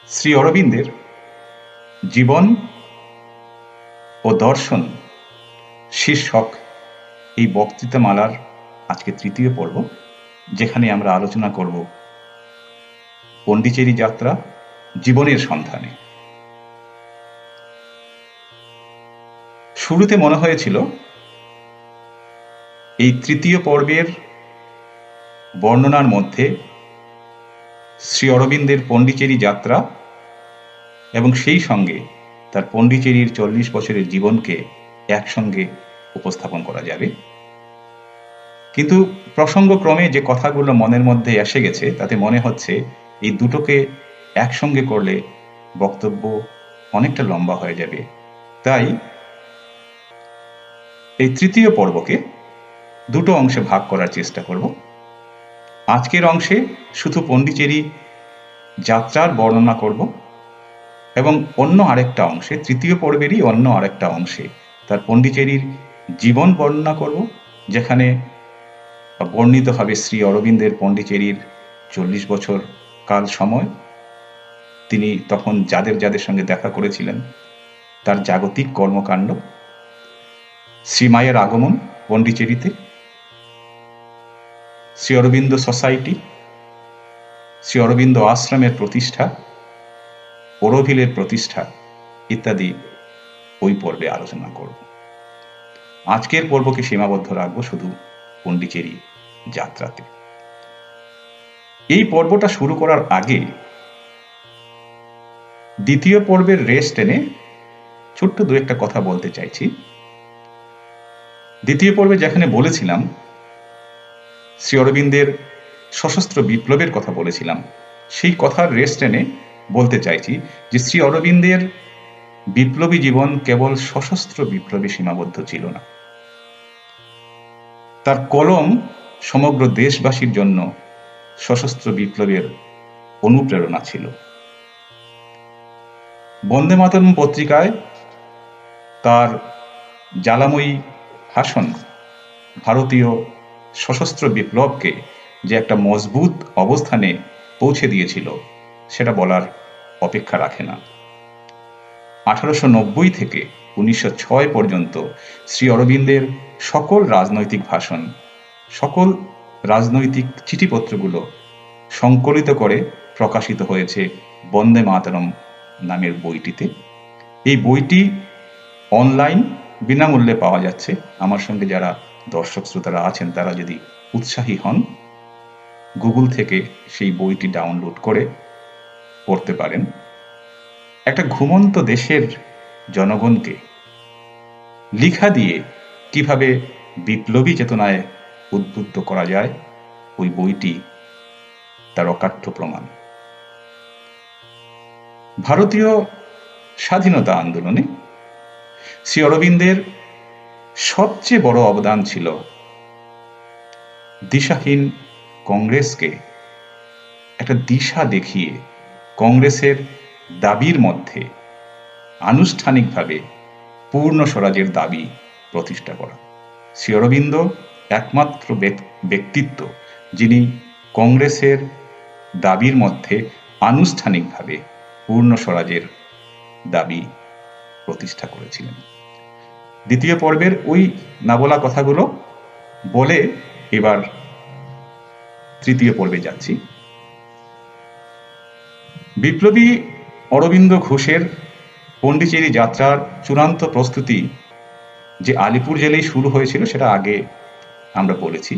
শ্রী অরবিন্দের জীবন ও দর্শন শীর্ষক এই বক্তৃতামালার আজকে তৃতীয় পর্ব, যেখানে আমরা আলোচনা করব পন্ডিচেরি যাত্রা জীবনের সন্ধানে। শুরুতে মনে হয়েছিল এই তৃতীয় পর্বের বর্ণনার মধ্যে শ্রী অরবিন্দের পন্ডিচেরি যাত্রা এবং সেই সঙ্গে তার পন্ডিচেরির 40 বছরের জীবনকে একসঙ্গে উপস্থাপন করা যাবে, কিন্তু প্রসঙ্গক্রমে যে কথাগুলো মনের মধ্যে এসে গেছে তাতে মনে হচ্ছে এই দুটোকে একসঙ্গে করলে বক্তব্য অনেকটা লম্বা হয়ে যাবে। তাই এই তৃতীয় পর্বকে দুটো অংশে ভাগ করার চেষ্টা করব। আজকের অংশে শুধু পন্ডিচেরি যাত্রার বর্ণনা করব এবং অন্য আরেকটা অংশে, তৃতীয় পর্বেরই অন্য আরেকটা অংশে তার পন্ডিচেরির জীবন বর্ণনা করব, যেখানে বর্ণিত হবে শ্রী অরবিন্দের পন্ডিচেরির 40 বছর কাল সময়, তিনি তখন যাদের যাদের সঙ্গে দেখা করেছিলেন, তার জাগতিক কর্মকাণ্ড, শ্রীমায়ের আগমন পন্ডিচেরিতে, শ্রী অরবিন্দ সোসাইটি, শ্রী অরবিন্দ আশ্রমের প্রতিষ্ঠা, ওরভিলের প্রতিষ্ঠা ইত্যাদি ওই পর্বে আলোচনা করব। আজকের পর্বকে সীমাবদ্ধ রাখবো শুধু পন্ডিচেরি যাত্রাতে। এই পর্বটা শুরু করার আগে দ্বিতীয় পর্বের রেস্ট টেনে ছোট্ট দু একটা কথা বলতে চাইছি। দ্বিতীয় পর্বে যেখানে বলেছিলাম শ্রী অরবিন্দের সশস্ত্র বিপ্লবের কথা বলেছিলাম, সেই কথার রেস্ট টেনে বলতে চাইছি যে শ্রী অরবিন্দের বিপ্লবী জীবন কেবল সশস্ত্র বিপ্লবে সীমাবদ্ধ ছিল না। তার কলম সমগ্র দেশবাসীর জন্য সশস্ত্র বিপ্লবের অনুপ্রেরণা ছিল। বন্দে মাতরম পত্রিকায় তার জ্বালাময়ী ভাষণ ভারতীয় সশস্ত্র বিপ্লবকে যে একটা মজবুত অবস্থানে পৌঁছে দিয়েছিল সেটা বলার অপেক্ষা রাখে না। 1890 থেকে 1906 পর্যন্ত শ্রী অরবিন্দের সকল রাজনৈতিক ভাষণ, সকল রাজনৈতিক চিঠিপত্রগুলো সংকলিত করে প্রকাশিত হয়েছে বন্দে মাতরম নামের বইটিতে। এই বইটি অনলাইন বিনামূল্যে পাওয়া যাচ্ছে। আমার সঙ্গে যারা দর্শক শ্রোতারা আছেন তারা যদি উৎসাহী হন, গুগল থেকে সেই বইটি ডাউনলোড করে পড়তে পারেন। একটা ঘুমন্ত দেশের জনগণকে লিখা দিয়ে কিভাবে বিপ্লবী চেতনায় উদ্বুদ্ধ করা যায়, ওই বইটি তার অকাট্য প্রমাণ। ভারতীয় স্বাধীনতা আন্দোলনে শ্রী অরবিন্দের সবচেয়ে বড় অবদান ছিল দিশাহীন কংগ্রেসকে একটা দিশা দেখিয়ে কংগ্রেসের দাবির মধ্যে আনুষ্ঠানিকভাবে পূর্ণ স্বরাজের দাবি প্রতিষ্ঠা করা। শ্রী অরবিন্দ একমাত্র ব্যক্তিত্ব যিনি কংগ্রেসের দাবির মধ্যে আনুষ্ঠানিকভাবে পূর্ণ স্বরাজের দাবি প্রতিষ্ঠা করেছিলেন। দ্বিতীয় পর্বের ওই না বলা কথাগুলো বলে এবার তৃতীয় পর্বে যাচ্ছি। বিপ্লবী অরবিন্দ ঘোষের পন্ডিচেরি যাত্রার চূড়ান্ত প্রস্তুতি যে আলিপুর জেলেই শুরু হয়েছিল সেটা আগে আমরা বলেছি,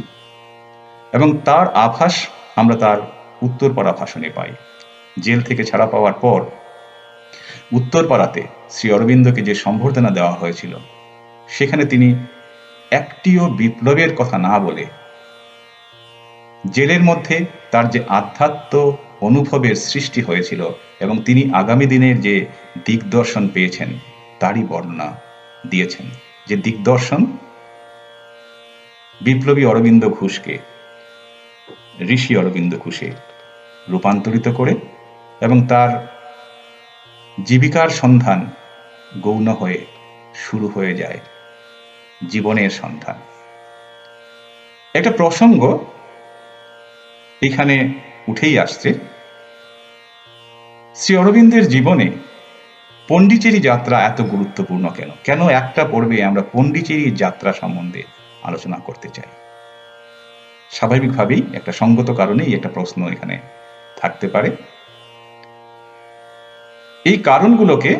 এবং তার আভাস আমরা তার উত্তরপাড়া ভাষণে পাই। জেল থেকে ছাড়া পাওয়ার পর উত্তরপাড়াতে শ্রী অরবিন্দকে যে সম্বর্ধনা দেওয়া হয়েছিল, সেখানে তিনি একটিও বিপ্লবের কথা না বলে জেলের মধ্যে তার যে আধ্যাত্ম অনুভবের সৃষ্টি হয়েছিল এবং তিনি আগামী দিনের যে দিগদর্শন পেয়েছেন তারই বর্ণনা দিয়েছেন। যে দিগদর্শন বিপ্লবী অরবিন্দ ঘোষকে ঋষি অরবিন্দ ঘোষে রূপান্তরিত করে এবং তার জীবিকার সন্ধান গৌণ হয়ে শুরু হয়ে যায় জীবনের সন্ধান। একটা প্রসঙ্গ এখানে উঠেই আসছে। শ্রী অরবিন্দের জীবনে পণ্ডিচেরি যাত্রা এত গুরুত্বপূর্ণ কেন? কেন একটা পর্বে আমরা পণ্ডিচেরি যাত্রা সম্বন্ধে আলোচনা করতে চাই? স্বাভাবিকভাবেই একটা সঙ্গত কারণেই একটা প্রশ্ন এখানে থাকতে পারে। এই কারণগুলোকে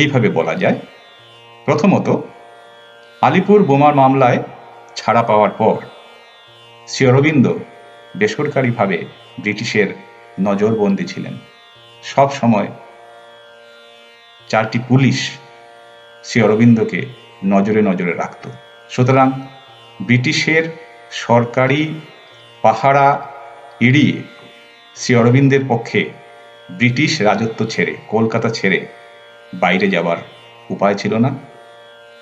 এইভাবে বলা যায়। প্রথমত, আলিপুর বোমার মামলায় ছাড়া পাওয়ার পর শ্রী অরবিন্দ বেসরকারিভাবে ব্রিটিশের নজরবন্দি ছিলেন। সব সময় 4টি পুলিশ শ্রী অরবিন্দকে নজরে নজরে রাখত। সুতরাং ব্রিটিশের সরকারি পাহারা এড়িয়ে শ্রী অরবিন্দের পক্ষে ব্রিটিশ রাজত্ব ছেড়ে, কলকাতা ছেড়ে বাইরে যাওয়ার উপায় ছিল না।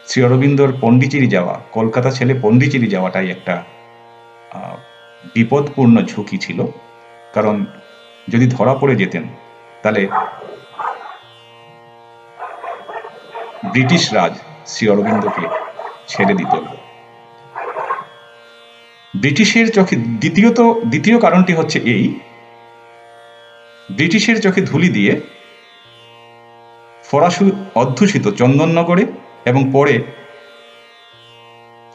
শ্রী অরবিন্দর পণ্ডিচেরি যাওয়া, কলকাতা ছেড়ে পণ্ডিচেরি যাওয়াটাই একটা বিপদপূর্ণ ঝুঁকি ছিল। কারণ যদি ধরা পড়ে যেতেন তাহলে ব্রিটিশ রাজ শ্রী অরবিন্দকে ছেড়ে দিত। ব্রিটিশের চোখে দ্বিতীয় কারণটি হচ্ছে এই, ব্রিটিশের চোখে ধুলি দিয়ে ফরাসি অধ্যুষিত চন্দননগরে এবং পরে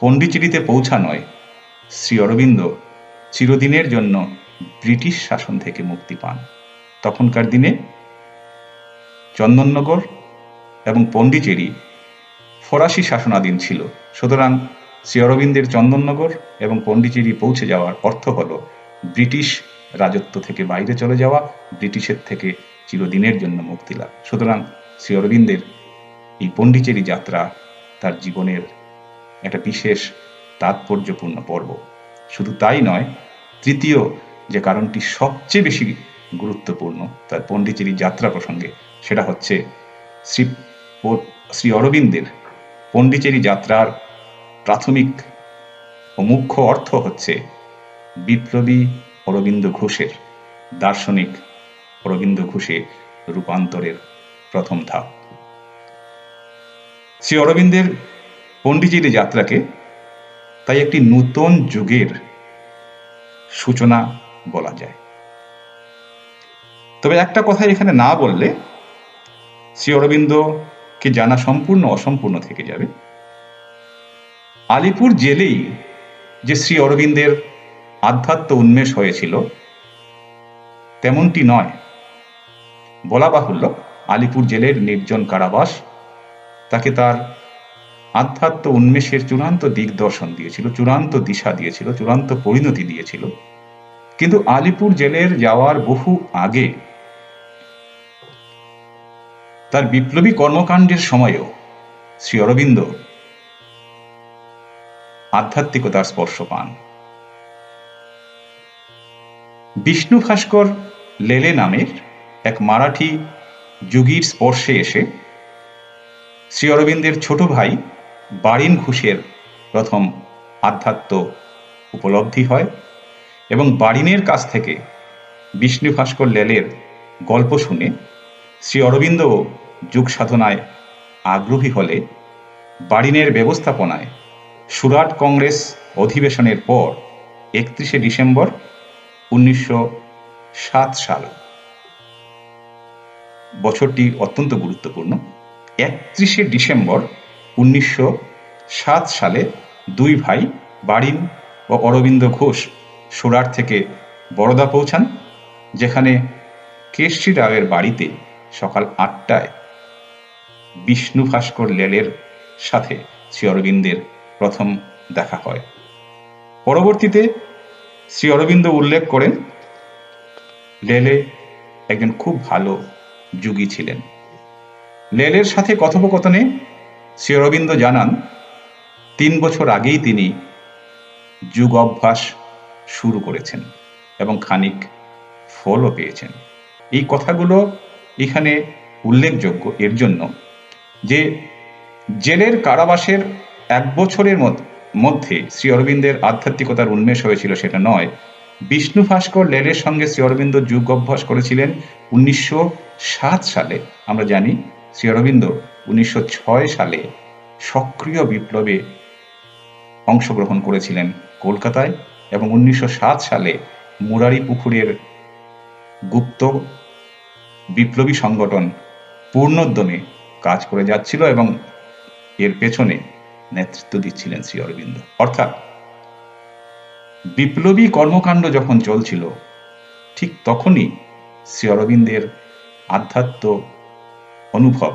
পণ্ডিচেরিতে পৌঁছানোয় শ্রী অরবিন্দ চিরদিনের জন্য ব্রিটিশ শাসন থেকে মুক্তি পান। তখনকার দিনে চন্দননগর এবং পণ্ডিচেরি ফরাসি শাসনাধীন ছিল। সুতরাং শ্রী অরবিন্দের চন্দননগর এবং পণ্ডিচেরি পৌঁছে যাওয়ার অর্থ হল ব্রিটিশ রাজত্ব থেকে বাইরে চলে যাওয়া, ব্রিটিশের থেকে চিরদিনের জন্য মুক্তি লাভ। সুতরাং শ্রী অরবিন্দের এই পণ্ডিচেরি যাত্রা তার জীবনের একটা বিশেষ তাৎপর্যপূর্ণ পর্ব। শুধু তাই নয়, তৃতীয় যে কারণটি সবচেয়ে বেশি গুরুত্বপূর্ণ তার পণ্ডিচেরি যাত্রা প্রসঙ্গে, সেটা হচ্ছে শ্রী অরবিন্দের পণ্ডিচেরি যাত্রার প্রাথমিক ও মুখ্য অর্থ হচ্ছে বিপ্লবী অরবিন্দ ঘোষের, দার্শনিক অরবিন্দ ঘোষের রূপান্তরের প্রথম ধাপ। শ্রী অরবিন্দের পণ্ডিচেরি যাত্রাকে তাই একটি নূতন যুগের সূচনা বলা যায়। তবে একটা কথা এখানে না বললে শ্রী অরবিন্দকে জানা সম্পূর্ণ অসম্পূর্ণ থেকে যাবে। আলিপুর জেলেই যে শ্রী অরবিন্দের আধ্যাত্ম উন্মেষ হয়েছিল তেমনটি নয়। বলা বাহুল্য, আলিপুর জেলের নির্জন কারাবাস তাকে তার আধ্যাত্ম উন্মেষের চূড়ান্ত দিগদর্শন দিয়েছিল, চূড়ান্ত দিশা দিয়েছিল, চূড়ান্ত পরিণতি দিয়েছিল। কিন্তু আলিপুর জেলের যাওয়ার বহু আগে তার বিপ্লবী কর্মকাণ্ডের সময়েও শ্রী অরবিন্দ আধ্যাত্মিকতার স্পর্শ পান। বিষ্ণু ভাস্কর লেলে নামের এক মারাঠি যোগীর স্পর্শে এসে শ্রী অরবিন্দের ছোট ভাই বারিন ঘোষের প্রথম আধ্যাত্ম উপলব্ধি হয় এবং বারিনের কাছ থেকে বিষ্ণু ভাস্কর লেলের গল্প শুনে শ্রী অরবিন্দ যোগ সাধনায় আগ্রহী হলে বারিনের ব্যবস্থাপনায় সুরাট কংগ্রেস অধিবেশনের পর 31শে ডিসেম্বর 1907 সাল, বছরটি অত্যন্ত গুরুত্বপূর্ণ, 31শে ডিসেম্বর 1907 সালে দুই ভাই বারিন ও অরবিন্দ ঘোষ সুরাট থেকে বরোদা পৌঁছান, যেখানে কেশরী রাওয়ের বাড়িতে সকাল 8টায় বিষ্ণু ভাস্কর লেলের সাথে শ্রী অরবিন্দের প্রথম দেখা হয়। পরবর্তীতে শ্রী অরবিন্দ উল্লেখ করেন লেলে একজন খুব ভালো যোগী ছিলেন। লেলের সাথে কথোপকথনে শ্রী অরবিন্দ জানান 3 বছর আগেই তিনি যোগ অভ্যাস শুরু করেছেন এবং খানিক ফলও পেয়েছেন। এই কথাগুলো এখানে উল্লেখযোগ্য এর জন্য যে জেলের কারাবাসের 1 বছরের মধ্যে শ্রী অরবিন্দের আধ্যাত্মিকতার উন্মেষ হয়েছিল সেটা নয়। বিষ্ণু ভাস্কর লেলের সঙ্গে শ্রী অরবিন্দ যোগ অভ্যাস করেছিলেন 1907 সালে। আমরা জানি শ্রী অরবিন্দ 1906 সালে সক্রিয় বিপ্লবে অংশগ্রহণ করেছিলেন কলকাতায় এবং 1907 সালে মুরারি পুকুরের গুপ্ত বিপ্লবী সংগঠন পূর্ণোদ্যমে কাজ করে যাচ্ছিল এবং এর পেছনে নেতৃত্ব দিচ্ছিলেন শ্রী অরবিন্দ। অর্থাৎ বিপ্লবী কর্মকাণ্ড যখন চলছিল ঠিক তখনই শ্রী অরবিন্দের আধ্যাত্ম অনুভব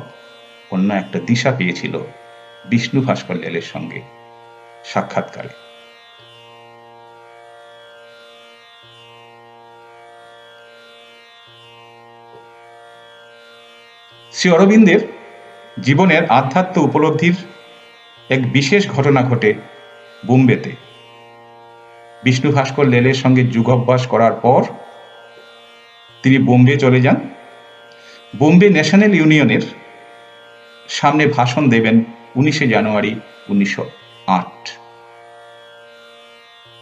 অন্য একটা দিশা পেয়েছিল বিষ্ণু ভাস্কর লেলের সঙ্গে সাক্ষাৎকারে। শ্রী অরবিন্দের জীবনের আধ্যাত্ম উপলব্ধির এক বিশেষ ঘটনা ঘটে বোম্বেতে। বিষ্ণু ভাস্কর লেলের সঙ্গে যুগাভ্যাস করার পর তিনি বোম্বে চলে যান। বোম্বে ন্যাশনাল ইউনিয়নের সামনে ভাষণ দেবেন 19শে জানুয়ারি 1908।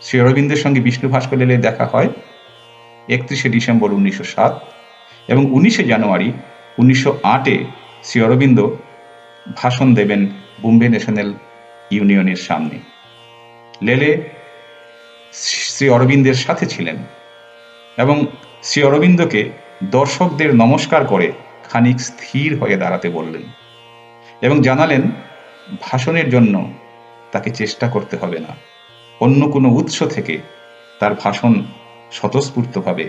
শ্রী অরবিন্দের সঙ্গে বিষ্ণু ভাস্কর লেলের দেখা হয় 31শে ডিসেম্বর 1907 এবং 19শে জানুয়ারি 1908-এ শ্রী অরবিন্দ ভাষণ দেবেন বোম্বে ন্যাশনাল ইউনিয়নের সামনে। লেলে শ্রী অরবিন্দের সাথে ছিলেন এবং শ্রী অরবিন্দকে দর্শকদের নমস্কার করে খানিক স্থির হয়ে দাঁড়াতে বললেন এবং জানালেন ভাষণের জন্য তাকে চেষ্টা করতে হবে না, অন্য কোনো উৎস থেকে তার ভাষণ স্বতঃস্ফূর্তভাবে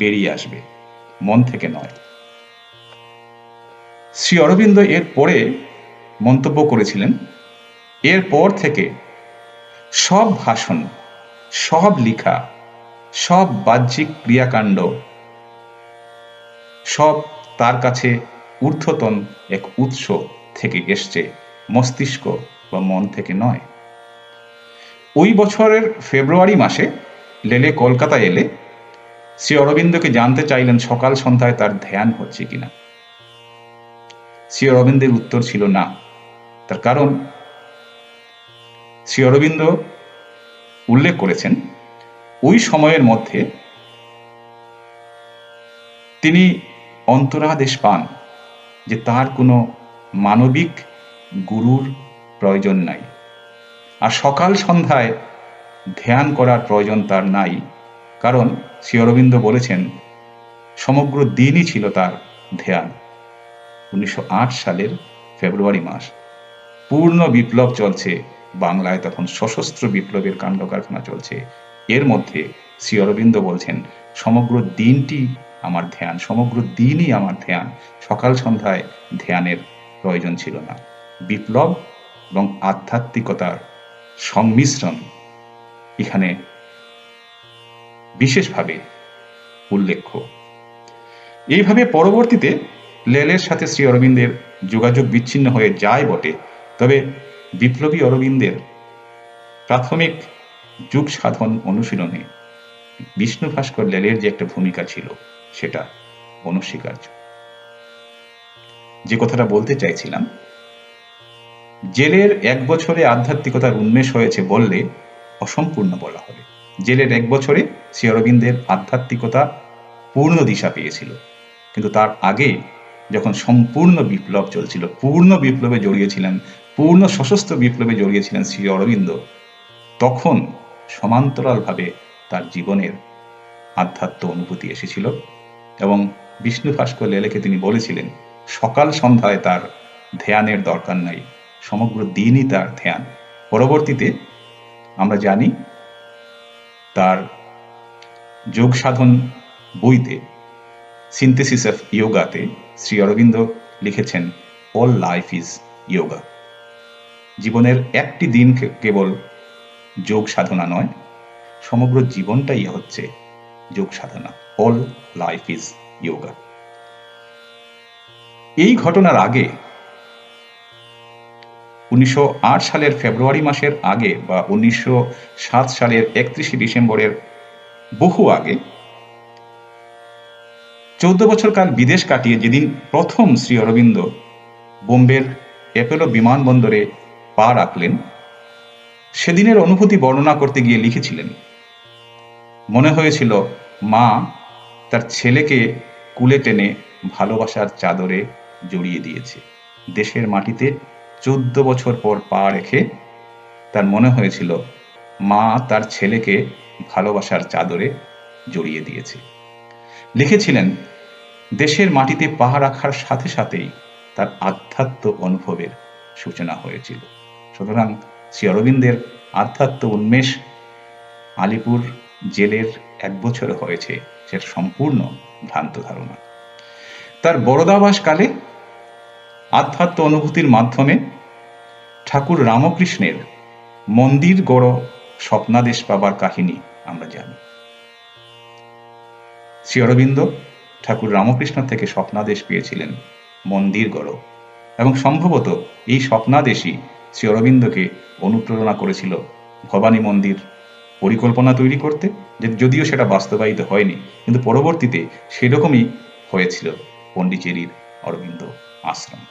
বেরিয়ে আসবে, মন থেকে নয়। শ্রী অরবিন্দ এর পরে মন্তব্য করেছিলেন, এরপর থেকে সব ভাষণ, সব লেখা, সব বাহ্যিক ক্রিয়াকাণ্ড সব তার কাছে ঊর্ধ্বতন এক উৎস থেকে এসছে, মস্তিষ্ক বা মন থেকে নয়। ওই বছরের ফেব্রুয়ারি মাসে লেলে কলকাতা এলে শ্রী অরবিন্দকে জানতে চাইলেন সকাল সন্ধ্যায় তার ধ্যান হচ্ছে কিনা। শ্রী অরবিন্দের উত্তর ছিল না। তার কারণ শ্রী অরবিন্দ উল্লেখ করেছেন ওই সময়ের মধ্যে তিনি অন্তরাদেশ পান যে তার কোনো মানবিক গুরুর প্রয়োজন নাই, আর সকাল সন্ধ্যায় ধ্যান করার প্রয়োজন তার নাই। কারণ শ্রী অরবিন্দ বলেছেন সমগ্র দিনই ছিল তার ধ্যান। 1908 সালের ফেব্রুয়ারি মাস, পূর্ণ বিপ্লব চলছে বাংলায়, তখন সশস্ত্র বিপ্লবের কাণ্ড কারখানা চলছে। এর মধ্যে শ্রী অরবিন্দ বলছেন সমগ্র দিনটি আমার ধ্যান, সমগ্র দিনই আমার ধ্যান, সকাল সন্ধ্যায় ধ্যানের প্রয়োজন ছিল না। বিপ্লব এবং আধ্যাত্মিকতার সংমিশ্রণ এখানে বিশেষভাবে উল্লেখ্য। এইভাবে পরবর্তীতে লেলের সাথে শ্রী অরবিন্দের যোগাযোগ বিচ্ছিন্ন হয়ে যায় বটে, তবে বিপ্লবী অরবিন্দের প্রাথমিক যুগ সাধন অনুশীলনে বিষ্ণু ভাস্কর লেলের যে একটা ভূমিকা ছিল সেটা অনস্বীকার্য। যে কথাটা বলতে চাইছিলাম, জেলের 1 বছরে আধ্যাত্মিকতার উন্মেষ হয়েছে বললে অসম্পূর্ণ বলা হবে। জেলের 1 বছরে শ্রী অরবিন্দের আধ্যাত্মিকতা পূর্ণ দিশা পেয়েছিল, কিন্তু তার আগে যখন সম্পূর্ণ বিপ্লব চলছিল, পূর্ণ বিপ্লবে জড়িয়েছিলেন, পূর্ণ সশস্ত্র বিপ্লবে জড়িয়েছিলেন শ্রী অরবিন্দ, তখন সমান্তরালভাবে তার জীবনের আধ্যাত্ম অনুভূতি এসেছিল এবং বিষ্ণু ভাস্কর লেলেকে তিনি বলেছিলেন সকাল সন্ধ্যায় তার ধ্যানের দরকার নাই, সমগ্র দিনই তার ধ্যান। পরবর্তীতে আমরা জানি তার যোগ সাধন বইতে সিনথেসিস অফ ইয়োগাতে শ্রী অরবিন্দ লিখেছেন অল লাইফ ইজ ইয়োগা। জীবনের একটি দিন কেবল যোগ সাধনা নয়, সমগ্র জীবনটাই হচ্ছে যোগ সাধনা। All life is yoga. এই ঘটনার আগে 1908 সালের ফেব্রুয়ারি মাসের আগে বা 1907 সালের 31শে ডিসেম্বরের বহু আগে 14 বছর কাল বিদেশ কাটিয়ে যেদিন প্রথম শ্রী অরবিন্দ বোম্বের অ্যাপোলো বিমানবন্দরে পা রাখলেন, সেদিনের অনুভূতি বর্ণনা করতে গিয়ে লিখেছিলেন, মনে হয়েছিল মা তার ছেলেকে কুলে টেনে ভালোবাসার চাদরে জড়িয়ে দিয়েছে। দেশের মাটিতে 14 বছর পর পা রেখে তার মনে হয়েছিল মা তার ছেলেকে ভালোবাসার চাদরে জড়িয়ে দিয়েছে। লিখেছিলেন, দেশের মাটিতে পা রাখার সাথে সাথেই তার আধ্যাত্ম অনুভবের সূচনা হয়েছিল। সুতরাং শ্রী অরবিন্দের আধ্যাত্ম উন্মেষ আলিপুর জেলের 1 বছর হয়েছে, সেটা সম্পূর্ণ ভ্রান্ত ধারণা। তার বরদাবাসকালে আধ্যাত্ম অনুভূতির মাধ্যমে ঠাকুর রামকৃষ্ণের মন্দির গড় স্বপ্নাদেশ পাবার কাহিনী আমরা জানি। শ্রী অরবিন্দ ঠাকুর রামকৃষ্ণ থেকে স্বপ্নাদেশ পেয়েছিলেন মন্দির গড়, এবং সম্ভবত এই স্বপ্নাদেশই শ্রী অরবিন্দকে অনুপ্রেরণা করেছিল ভবানী মন্দির পরিকল্পনা তৈরি করতে, যদিও সেটা বাস্তবায়িত হয়নি, কিন্তু পরবর্তীতে সেরকমই হয়েছিল পণ্ডিচেরির অরবিন্দ আশ্রম।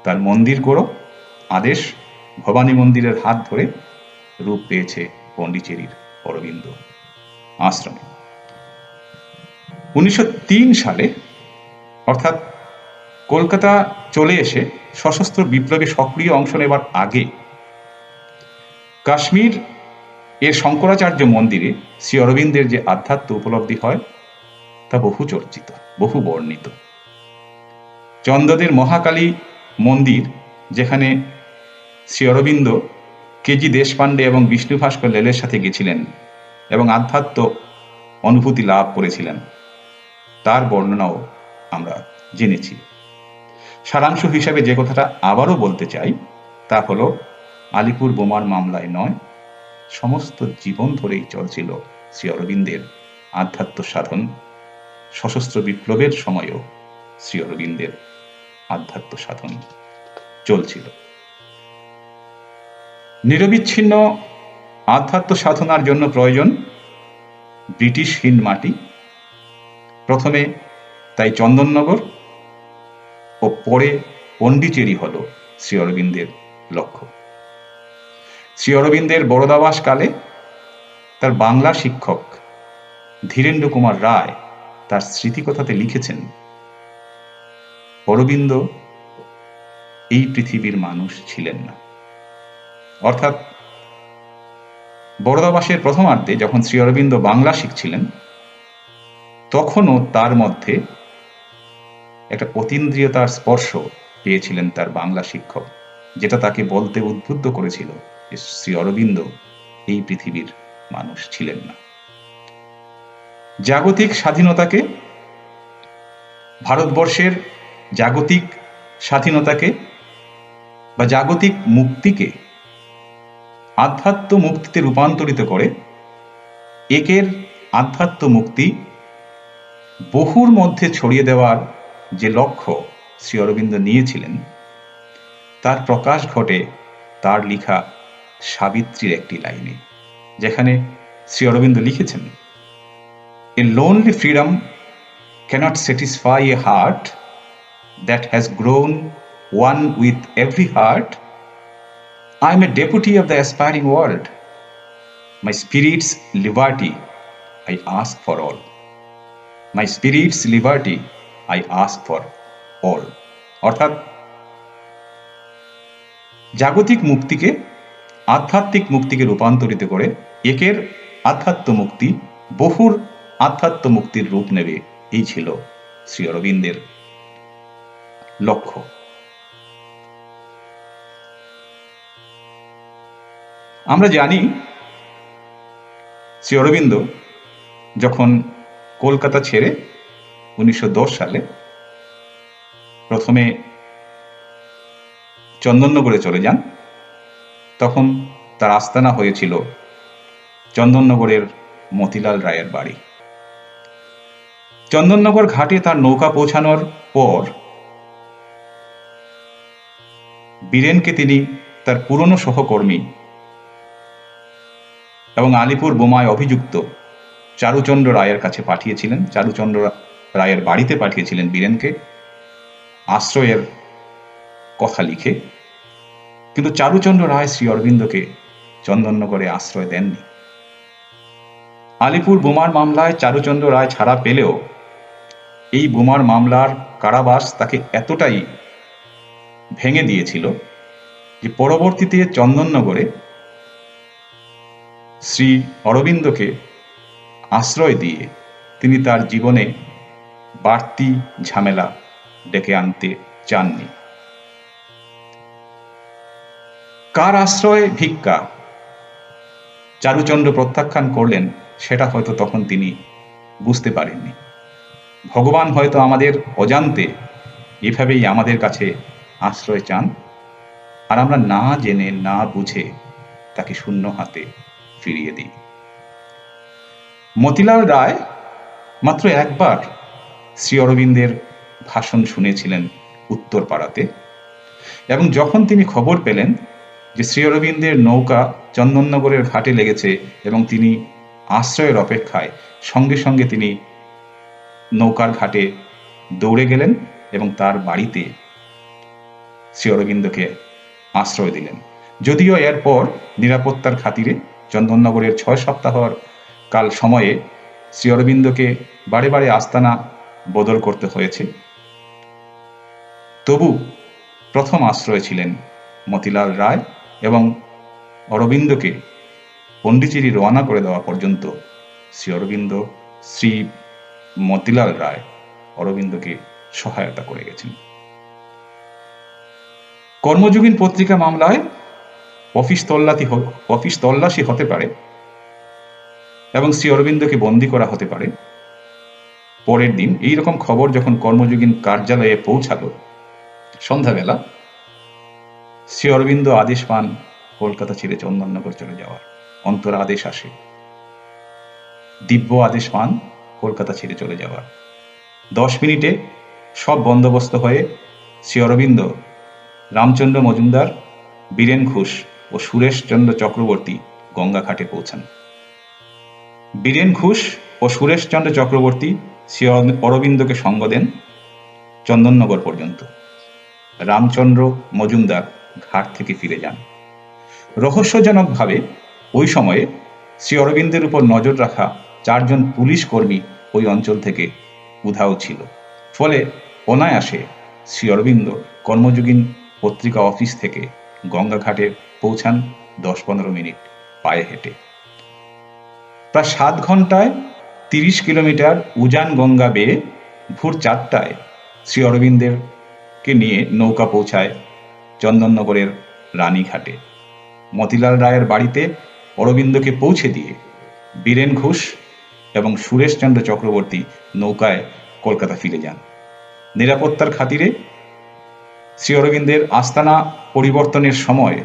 তার মন্দির গড় আদেশ ভবানী মন্দিরের হাত ধরে রূপ পেয়েছে পণ্ডিচেরির অরবিন্দ আশ্রমে। 1903 সালে, অর্থাৎ কলকাতা চলে এসে সশস্ত্র বিপ্লবে সক্রিয় অংশ নেবার আগে, কাশ্মীর এর শঙ্করাচার্য মন্দিরে শ্রী অরবিন্দের যে আধ্যাত্ম উপলব্ধি হয় তা বহু চর্চিত, বহু বর্ণিত। চন্দ্রদের মহাকালী মন্দির, যেখানে শ্রী অরবিন্দ কেজি দেশপাণ্ডে এবং বিষ্ণু ভাস্কর লেলের সাথে গেছিলেন এবং আধ্যাত্ম অনুভূতি লাভ করেছিলেন, তার বর্ণনাও আমরা জেনেছি। সারাংশ হিসাবে যে কথাটা আবারও বলতে চাই তা হলো, আলিপুর বোমার মামলায় নয়, সমস্ত জীবন ধরেই চলছিল শ্রী অরবিন্দের আধ্যাত্ম সাধন। সশস্ত্র বিপ্লবের সময়ও শ্রী অরবিন্দের আধ্যাত্ম সাধন চলছিল। নিরবিচ্ছিন্ন আধ্যাত্ম সাধনার জন্য প্রয়োজন ব্রিটিশহীন মাটি। প্রথমে তাই চন্দননগর ও পরে পণ্ডিচেরি হল শ্রী অরবিন্দের লক্ষ্য। শ্রী অরবিন্দের বরদাবাসকালে তার বাংলা শিক্ষক ধীরেন্দ্র কুমার রায় তার স্মৃতিকথাতে লিখেছেন, অরবিন্দ এই পৃথিবীর মানুষ ছিলেন না। অর্থাৎ বরদাবাসের প্রথমার্ধে যখন শ্রী অরবিন্দ বাংলা শিখছিলেন, তখনও তার মধ্যে একটা অতীন্দ্রিয়তার স্পর্শ পেয়েছিলেন তার বাংলা শিক্ষক, যেটা তাকে বলতে উদ্বুদ্ধ করেছিল যে শ্রী অরবিন্দ এই পৃথিবীর মানুষ ছিলেন না। জাগতিক স্বাধীনতাকে, ভারতবর্ষের জাগতিক স্বাধীনতাকে বা জাগতিক মুক্তিকে আধ্যাত্ম মুক্তিতে রূপান্তরিত করে একের আধ্যাত্ম মুক্তি বহুর মধ্যে ছড়িয়ে দেওয়ার যে লক্ষ্য শ্রী অরবিন্দ নিয়েছিলেন, তার প্রকাশ ঘটে তার লিখা সাবিত্রীর একটি লাইনে, যেখানে শ্রী অরবিন্দ লিখেছেন, A lonely freedom cannot satisfy a heart that has grown one with every heart. I am a deputy of the aspiring world. My spirit's liberty I ask for all. My spirit's liberty I ask for all. অর্থাৎ জাগতিক মুক্তিকে আধ্যাত্মিক মুক্তিকে রূপান্তরিত করে একের আধ্যাত্ম মুক্তি বহুর আধ্যাত্ম মুক্তির রূপ নেবে, এই ছিল শ্রী অরবিন্দের লক্ষ্য। আমরা জানি শ্রী অরবিন্দ যখন কলকাতা ছেড়ে 1910 সালে প্রথমে চন্দননগরে চলে যান, তখন তার আস্তানা হয়েছিল চন্দননগরের মতিলাল রায়ের বাড়ি। চন্দননগর ঘাটে তার নৌকা পৌঁছানোর পর বীরেনকে তিনি তার পুরনো সহকর্মী এবং আলিপুর বোমায় অভিযুক্ত চারুচন্দ্র রায়ের কাছে পাঠিয়েছিলেন। চারুচন্দ্র রায়ের বাড়িতে পাঠিয়েছিলেন বীরেনকে আশ্রয়ের কথা লিখে, কিন্তু চারুচন্দ্র রায় শ্রী অরবিন্দকে চন্দননগরে আশ্রয় দেননি। আলিপুর বোমার মামলায় চারুচন্দ্র রায় ছাড়া পেলেও এই বোমার মামলার কারাবাস তাকে এতটাই ভেঙে দিয়েছিল যে পরবর্তীতে চন্দননগরে শ্রী অরবিন্দকে আশ্রয় দিয়ে তিনি তার জীবনে বাড়তি ঝামেলা ডেকে আনতে চাননি। কার আশ্রয়ে ভিক্ষা চারুচন্দ্র প্রত্যাখ্যান করলেন সেটা হয়তো তখন তিনি বুঝতে পারেননি। ভগবান হয়তো আমাদের অজান্তে এভাবেই আমাদের কাছে আশ্রয় চান, আর আমরা না জেনে না বুঝে তাকে শূন্য হাতে ফিরিয়ে দিই। মতিলাল রায় মাত্র একবার শ্রী অরবিন্দের ভাষণ শুনেছিলেন উত্তরপাড়াতে, এবং যখন তিনি খবর পেলেন যে শ্রী অরবিন্দের নৌকা চন্দননগরের ঘাটে লেগেছে এবং তিনি আশ্রয়ের অপেক্ষায়, সঙ্গে সঙ্গে তিনি নৌকার ঘাটে দৌড়ে গেলেন এবং তার বাড়িতে শ্রী অরবিন্দকে আশ্রয় দিলেন। যদিও এরপর নিরাপত্তার খাতিরে চন্দননগরের 6 সপ্তাহর কাল সময়ে শ্রী অরবিন্দকে বারে বারে আস্তানা বদল করতে হয়েছে, তবু প্রথম আশ্রয় ছিলেন মতিলাল রায়, এবং অরবিন্দকে পণ্ডিচেরি রওনা করে দেওয়া পর্যন্ত শ্রী মতিলাল রায় অরবিন্দকে সহায়তা করে গেছেন। কর্মযোগীন পত্রিকা মামলায় অফিস তল্লাশি হতে পারে এবং শ্রী অরবিন্দকে বন্দী করা হতে পারে। পরের দিন এইরকম খবর যখন কর্মযোগীন কার্যালয়ে পৌঁছালো সন্ধ্যাবেলা, শ্রী অরবিন্দ আদেশ পান কলকাতা ছেড়ে চন্দননগর চলে যাওয়ার। অন্তর আদেশ আসে, দিব্য আদেশ পান কলকাতা ছেড়ে চলে যাওয়ার। 10 মিনিটে সব বন্দোবস্ত হয়ে শ্রী অরবিন্দ রামচন্দ্র মজুমদার, বীরেন ঘোষ ও সুরেশচন্দ্র চক্রবর্তী গঙ্গাঘাটে পৌঁছান। বীরেন ঘোষ ও সুরেশচন্দ্র চক্রবর্তী শ্রী অরবিন্দকে সঙ্গ দেন চন্দননগর পর্যন্ত। রামচন্দ্র মজুমদার ঘাট থেকে ফিরে যান। রহস্যজনকভাবে ওই সময়ে শ্রী অরবিন্দের উপর নজর রাখা 4 জন পুলিশ কর্মী ওই অঞ্চল থেকে উধাও ছিল। ফলে অনায়াসে শ্রী অরবিন্দ কর্মযোগীন পত্রিকা অফিস থেকে গঙ্গাঘাটে পৌঁছান 10-15 মিনিট পায়ে হেঁটে। প্রায় 7 ঘন্টায় 30 কিলোমিটার উজান গঙ্গা বেয়ে ভোর 4টায় শ্রী অরবিন্দেরকে নিয়ে নৌকা পৌঁছায় চন্দননগরের রানীঘাটে। মতিলাল রায়ের বাড়িতে অরবিন্দকে পৌঁছে দিয়ে বীরেন ঘোষ এবং সুরেশচন্দ্র চক্রবর্তী নৌকায় কলকাতা ফিরে যান। নিরাপত্তার খাতিরে শ্রী অরবিন্দের আস্তানা পরিবর্তনের সময়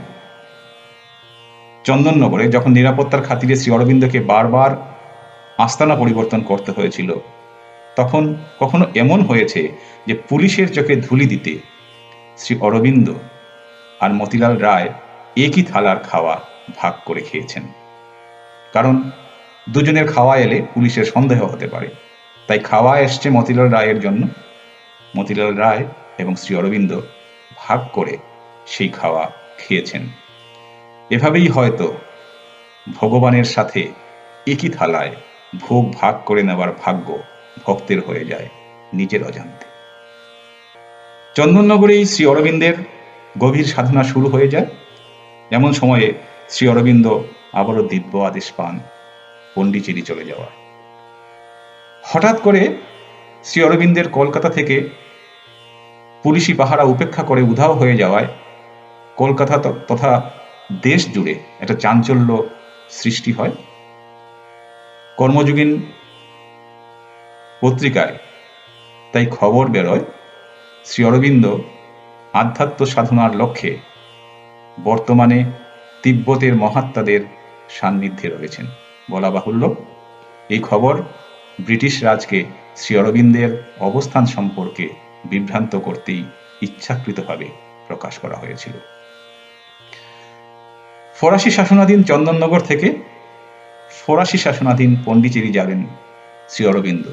চন্দননগরে যখন নিরাপত্তার খাতিরে শ্রী অরবিন্দকে বারবার আস্তানা পরিবর্তন করতে হয়েছিল, তখন কখনো এমন হয়েছে যে পুলিশের চোখে ধুলি দিতে শ্রী অরবিন্দ আর মতিলাল রায় একই থালার খাওয়া ভাগ করে খেয়েছেন। কারণ দুজনের খাওয়া এলে পুলিশের সন্দেহ হতে পারে, তাই খাওয়া এসছে মতিলাল রায়ের জন্য। মতিলাল রায় এবং শ্রী অরবিন্দ ভাগ করে সেই খাওয়া খেয়েছেন। এভাবেই হয়তো ভগবানের সাথে একই থালায় ভোগ ভাগ করে নেওয়ার ভাগ্য ভক্তের হয়ে যায় নিজের অজান্তে। চন্দননগরেই শ্রী অরবিন্দের গভীর সাধনা শুরু হয়ে যায়। এমন সময়ে শ্রী অরবিন্দ আবারও দিব্য আদেশ পান পণ্ডিচেরি চলে যাওয়ার। হঠাৎ করে শ্রী অরবিন্দের কলকাতা থেকে পুলিশি পাহারা উপেক্ষা করে উধাও হয়ে যাওয়ায় কলকাতা তথা দেশ জুড়ে একটা চাঞ্চল্য সৃষ্টি হয়। কর্মযোগীন পত্রিকায় তাই খবর বেরোয় শ্রী অরবিন্দ আধ্যাত্ম সাধনার লক্ষ্যে বর্তমানে তিব্বতের মহাত্মাদের সান্নিধ্যে রয়েছেন। বলা বাহুল্য, এই খবর ব্রিটিশ রাজকে শ্রী অরবিন্দের অবস্থান সম্পর্কে বিভ্রান্ত করতেই ইচ্ছাকৃতভাবে প্রকাশ করা হয়েছিল। ফরাসি শাসনাধীন চন্দননগর থেকে ফরাসি শাসনাধীন পণ্ডিচেরি যাবেন শ্রী অরবিন্দ।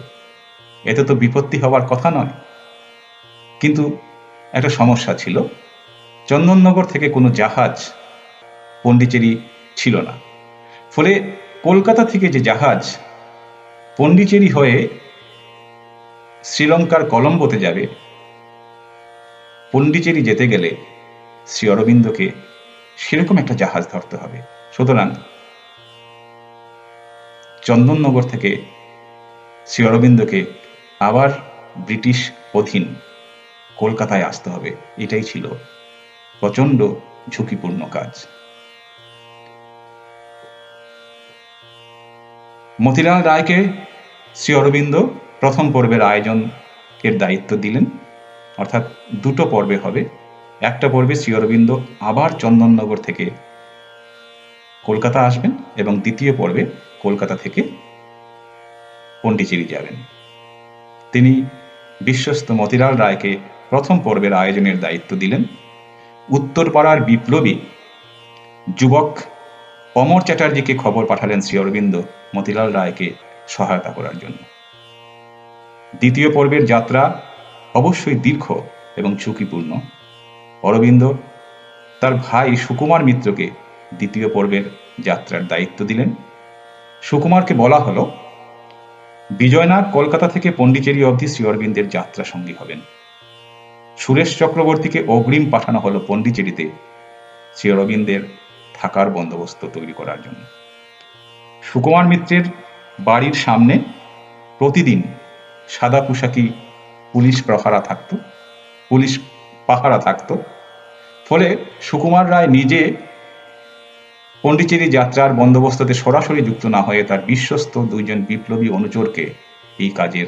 এতে তো বিপত্তি হওয়ার কথা নয়, কিন্তু একটা সমস্যা ছিল। চন্দননগর থেকে কোনো জাহাজ পণ্ডিচেরি ছিল না। ফলে কলকাতা থেকে যে জাহাজ পণ্ডিচেরি হয়ে শ্রীলঙ্কার কলম্বোতে যাবে, পণ্ডিচেরি যেতে গেলে শ্রী অরবিন্দকে সেরকম একটা জাহাজ ধরতে হবে। সুতরাং চন্দননগর থেকে শ্রী অরবিন্দকে আবার ব্রিটিশ অধীন কলকাতায় আসতে হবে। এটাই ছিল প্রচণ্ড ঝুঁকিপূর্ণ কাজ। মতিলাল রায়কে শ্রী অরবিন্দ প্রথম পর্বের আয়োজনের দায়িত্ব দিলেন, অর্থাৎ দুটো পর্বে হবে। একটা পর্বে শ্রী অরবিন্দ আবার চন্দননগর থেকে কলকাতা আসবেন এবং দ্বিতীয় পর্বে কলকাতা থেকে পন্ডিচেরি যাবেন। তিনি বিশ্বস্ত মতিলাল রায়কে প্রথম পর্বের আয়োজনের দায়িত্ব দিলেন। উত্তরপাড়ার বিপ্লবী যুবক অমর চ্যাটার্জিকে খবর পাঠালেন শ্রী অরবিন্দ মতিলাল রায়কে সহায়তা করার জন্য। দ্বিতীয় পর্বের যাত্রা অবশ্যই দীর্ঘ এবং ঝুঁকিপূর্ণ। অরবিন্দ তার ভাই সুকুমার মিত্রকে দ্বিতীয় পর্বের যাত্রার দায়িত্ব দিলেন। সুকুমারকে বলা হলো বিজয়নাথ কলকাতা থেকে পন্ডিচেরি অবধি শ্রী অরবিন্দের যাত্রা সঙ্গী হবেন। সুরেশ চক্রবর্তীকে অগ্রিম পাঠানো হলো পন্ডিচেরিতে শ্রী অরবিন্দের থাকার বন্দোবস্ত তৈরি করার জন্য। সুকুমার মিত্রের বাড়ির সামনে প্রতিদিন সাদা পোশাকি পুলিশ পাহারা থাকত। ফলে সুকুমার রায় নিজে পন্ডিচেরি যাত্রার বন্দোবস্ততে সরাসরি যুক্ত না হয়ে তার বিশ্বস্ত দুইজন বিপ্লবী অনুচরকে এই কাজের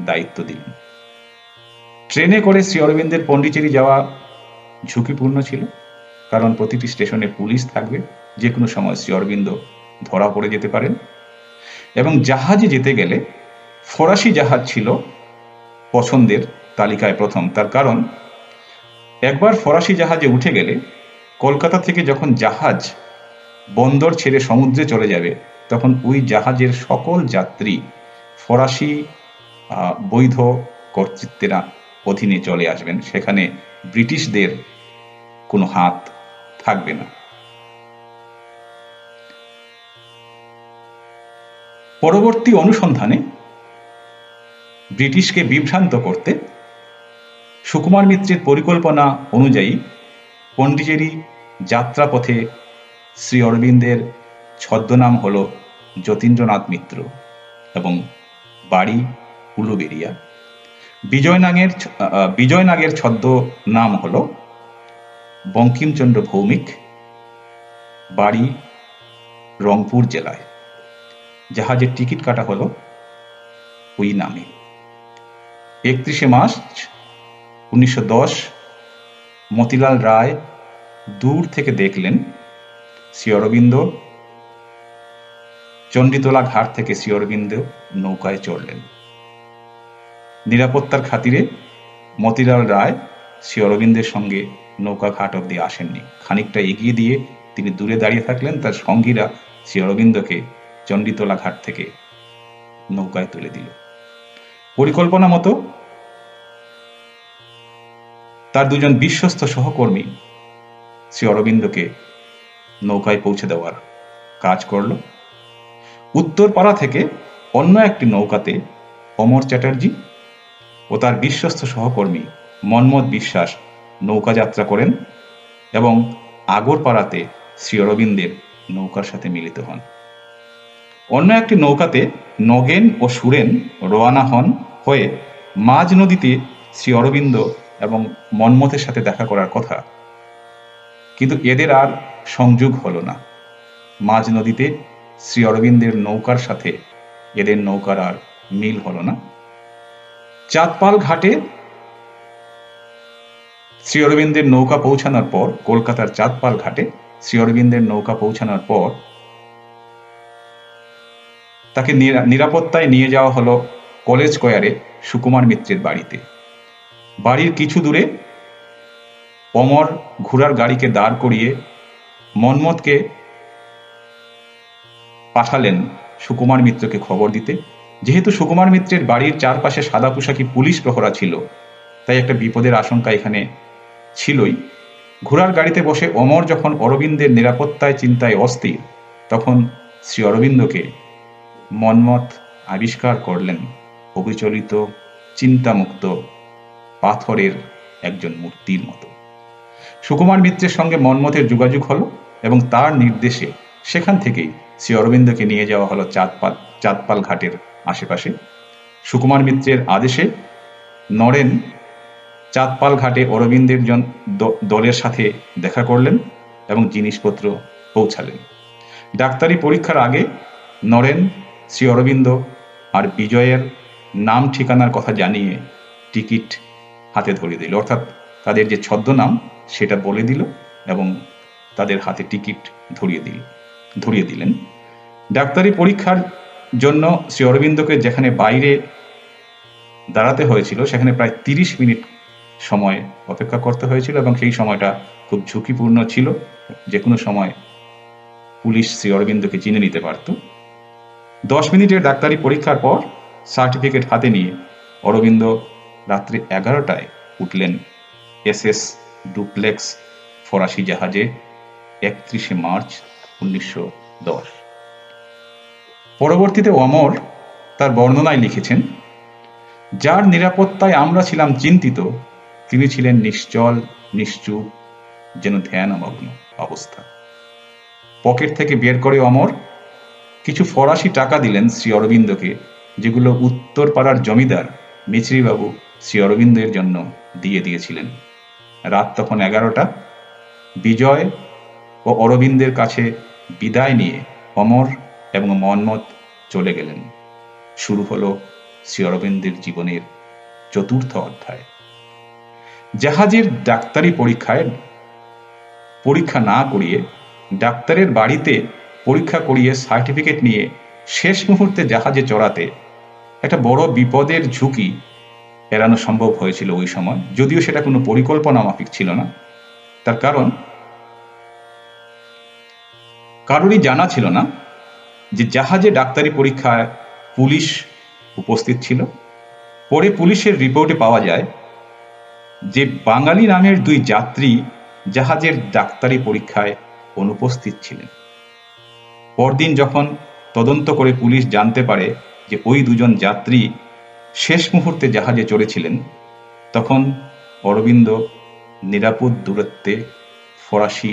দায়িত্ব দিলেন। ট্রেনে করে শ্রী অরবিন্দের পন্ডিচেরি যাওয়া ঝুঁকিপূর্ণ ছিল, কারণ প্রতিটি স্টেশনে পুলিশ থাকবে, যে কোনো সময় শ্রী অরবিন্দ ধরা পড়ে যেতে পারেন। এবং জাহাজে যেতে গেলে ফরাসি জাহাজ ছিল পছন্দের তালিকায় প্রথম। তার কারণ একবার ফরাসি জাহাজে উঠে গেলে কলকাতা থেকে যখন জাহাজ বন্দর ছেড়ে সমুদ্রে চলে যাবে, তখন ওই জাহাজের সকল যাত্রী ফরাসি বৈধ কর্তৃত্বের অধীনে চলে আসবেন। সেখানে ব্রিটিশদের কোনো হাত থাকবে না। পরবর্তী অনুসন্ধানে ব্রিটিশকে বিভ্রান্ত করতে সুকুমার মিত্রের পরিকল্পনা অনুযায়ী পন্ডিচেরি যাত্রাপথে শ্রী অরবিন্দের ছদ্মনাম হল যতীন্দ্রনাথ মিত্র এবং বাড়ি উলুবেড়িয়া। বিজয়নাগের ছদ্মনাম হল বঙ্কিমচন্দ্র ভৌমিক, বাড়ি রংপুর জেলায়। জাহাজের টিকিট কাটা হলো ওই নামে। 31শে মার্চ 1910 মতিলাল রায় দূর থেকে দেখলেন শ্রী অরবিন্দ চণ্ডীতলা ঘাট থেকে শ্রী অরবিন্দ নৌকায় চড়লেন। নিরাপত্তার খাতিরে মতিলাল রায় শ্রী অরবিন্দের সঙ্গে নৌকা ঘাট অব্দি আসেননি। খানিকটা এগিয়ে দিয়ে তিনি দূরে দাঁড়িয়ে থাকলেন। তার সঙ্গীরা শ্রী অরবিন্দকে চণ্ডীতলা ঘাট থেকে নৌকায় তুলে দিল। পরিকল্পনা মতো তার দুজন বিশ্বস্ত সহকর্মী শ্রী অরবিন্দকে নৌকায় পৌঁছে দেওয়ার কাজ করল। উত্তরপাড়া থেকে অন্য একটি নৌকাতে অমর চ্যাটার্জি ও তার বিশ্বস্ত সহকর্মী মন্মথ বিশ্বাস নৌকা যাত্রা করেন এবং আগরপাড়াতে শ্রী অরবিন্দের নৌকার সাথে মিলিত হন। অন্য একটি নৌকাতে নগেন ও সুরেন রওনা হন হয়ে মাঝ নদীতে শ্রী অরবিন্দ এবং মন্মথের সাথে দেখা করার কথা, কিন্তু এদের আর সংযোগ হলো না। মাঝ নদীতে শ্রী অরবিন্দের নৌকার সাথে এদের নৌকার আর মিল হলো না। চাঁদপাল ঘাটে শ্রী অরবিন্দের নৌকা পৌঁছানোর পর, কলকাতার চাঁদপাল ঘাটে শ্রী অরবিন্দের নৌকা পৌঁছানোর পর তাকে নিরাপত্তায় নিয়ে যাওয়া হলো কলেজ স্কয়ারে সুকুমার মিত্রের বাড়িতে। বাড়ির কিছু দূরে অমর ঘোড়ার গাড়িকে দাঁড় করিয়ে মন্মথকে পাঠালেন সুকুমার মিত্রকে খবর দিতে। যেহেতু সুকুমার মিত্রের বাড়ির চারপাশে সাদা পোশাকি পুলিশ প্রহরা ছিল, তাই একটা বিপদের আশঙ্কা এখানে ছিলই। ঘোড়ার গাড়িতে বসে অমর যখন অরবিন্দের নিরাপত্তায় চিন্তায় অস্থির, তখন শ্রী অরবিন্দকে মন্মথ আবিষ্কার করলেন অবিচলিত, চিন্তামুক্ত পাথরের একজন মূর্তির মতো। সুকুমার মিত্রের সঙ্গে মন্মথের যোগাযোগ হলো এবং তার নির্দেশে সেখান থেকেই শ্রী অরবিন্দকে নিয়ে যাওয়া হলো চাঁদপাল ঘাটের আশেপাশে। সুকুমার মিত্রের আদেশে নরেন চাঁদপাল ঘাটে অরবিন্দের দলের সাথে দেখা করলেন এবং জিনিসপত্র পৌঁছালেন। ডাক্তারি পরীক্ষার আগে নরেন শ্রী অরবিন্দ আর বিজয়ের নাম ঠিকানার কথা জানিয়ে টিকিট হাতে ধরিয়ে দিল, অর্থাৎ তাদের যে ছদ্মনাম সেটা বলে দিল এবং তাদের হাতে টিকিট ধরিয়ে দিলেন। ডাক্তারি পরীক্ষার জন্য শ্রী অরবিন্দকে যেখানে বাইরে দাঁড়াতে হয়েছিল সেখানে প্রায় 30 মিনিট সময় অপেক্ষা করতে হয়েছিল এবং সেই সময়টা খুব ঝুঁকিপূর্ণ ছিল। যে কোনো সময় পুলিশ শ্রী অরবিন্দকে চিনে নিতে পারত। 10 মিনিটের ডাক্তারি পরীক্ষার পর সার্টিফিকেট হাতে নিয়ে অরবিন্দ রাত্রি 11টায় উঠলেন SS ডুপ্লেক্স ফরাসি জাহাজে 31শে মার্চ 1910। পরবর্তীতে অমর তার বর্ণনায় লিখেছেন, যার নিরাপত্তায় আমরা ছিলাম চিন্তিত তিনি ছিলেন নিশ্চল, নিশ্চুপ, যেন ধ্যানমগ্ন অবস্থা। পকেট থেকে বের করে অমর কিছু ফরাসি টাকা দিলেন শ্রী অরবিন্দকে, যেগুলো উত্তরপাড়ার জমিদার মিছরিবাবু শ্রী অরবিন্দের জন্য দিয়ে দিয়েছিলেন। রাত তখন 11টা। বিজয় ও অরবিন্দের কাছে বিদায় নিয়ে অমর এবং মন্মথ চলে গেলেন। শুরু হলো শ্রী অরবিন্দের জীবনের চতুর্থ অধ্যায়। জাহাজের ডাক্তারি পরীক্ষা না করিয়ে ডাক্তারের বাড়িতে পরীক্ষা করিয়ে সার্টিফিকেট নিয়ে শেষ মুহূর্তে জাহাজে চড়াতে একটা বড় বিপদের ঝুঁকি এড়ানো সম্ভব হয়েছিল ওই সময়, যদিও সেটা কোনো পরিকল্পনা মাফিক ছিল না। তার কারণ কারোরই জানা ছিল না যে জাহাজে ডাক্তারি পরীক্ষায় পুলিশ উপস্থিত ছিল। পরে পুলিশের রিপোর্টে পাওয়া যায় যে বাঙালি নামের 2 যাত্রী জাহাজের ডাক্তারি পরীক্ষায় অনুপস্থিত ছিলেন। পরদিন যখন তদন্ত করে পুলিশ জানতে পারে যে ওই 2 জন যাত্রী শেষ মুহূর্তে জাহাজে চড়েছিলেন, তখন অরবিন্দ নিরাপদ দূরত্বে ফরাসি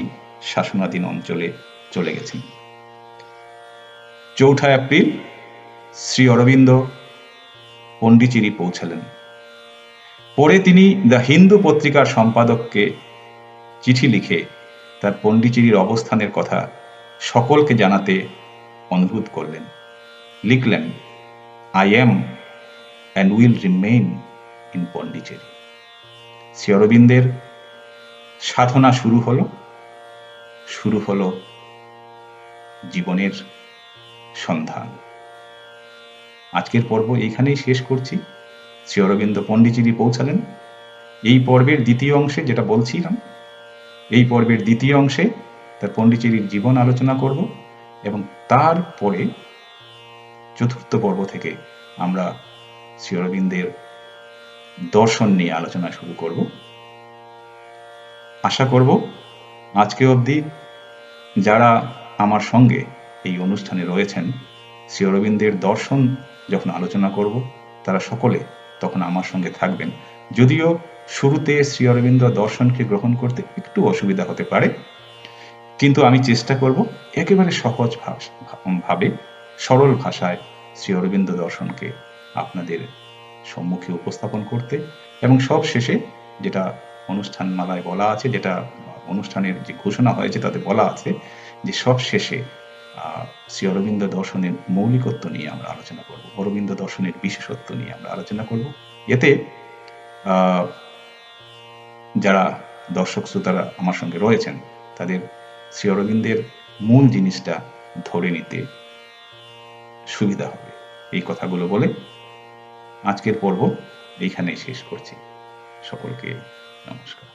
শাসনাধীন অঞ্চলে চলে গেছেন। 4 এপ্রিল শ্রী অরবিন্দ পন্ডিচেরি পৌঁছালেন। পরে তিনি দ্য হিন্দু পত্রিকার সম্পাদককে চিঠি লিখে তার পন্ডিচেরির অবস্থানের কথা সকলকে জানাতে অনুরোধ করলেন। লিখলেন, I am and will remain in Pondicherry. Shri অরবিন্দের সাধনা শুরু হলো জীবনের সন্ধান। আজকের পর্ব এইখানেই শেষ করছি। শ্রী অরবিন্দ পন্ডিচেরি পৌঁছালেন। এই পর্বের দ্বিতীয় অংশে যেটা বলছিলাম, এই পর্বের দ্বিতীয় অংশে তার পন্ডিচেরির জীবন আলোচনা করব এবং তারপরে চতুর্থ পর্ব থেকে আমরা শ্রী অরবিন্দের দর্শন নিয়ে আলোচনা শুরু করব। আশা করব আজকে অবধি যারা আমার সঙ্গে এই অনুষ্ঠানে রয়েছেন, শ্রী অরবিন্দের দর্শন যখন আলোচনা করব তারা সকলে তখন আমার সঙ্গে থাকবেন। যদিও শুরুতে শ্রী অরবিন্দ দর্শনকে গ্রহণ করতে একটু অসুবিধা হতে পারে, কিন্তু আমি চেষ্টা করব একেবারে সহজ ভাবে সরল ভাষায় শ্রী অরবিন্দ দর্শনকে আপনাদের সম্মুখে উপস্থাপন করতে, এবং সব শেষে যেটা অনুষ্ঠান মালায় বলা আছে, যেটা অনুষ্ঠানের যে ঘোষণা হয়েছে তাতে বলা আছে যে সব শেষে শ্রী অরবিন্দ দর্শনের মৌলিকত্ব নিয়ে আমরা আলোচনা করব, অরবিন্দ দর্শনের বিশেষত্ব নিয়ে আমরা আলোচনা করব। এতে যারা দর্শক শ্রোতারা আমার সঙ্গে রয়েছেন তাদের শ্রী অরবিন্দের মূল জিনিসটা ধরে নিতে সুবিধা হবে। এই কথাগুলো বলে আজকের পর্ব এইখানেই শেষ করছি। সকলকে নমস্কার।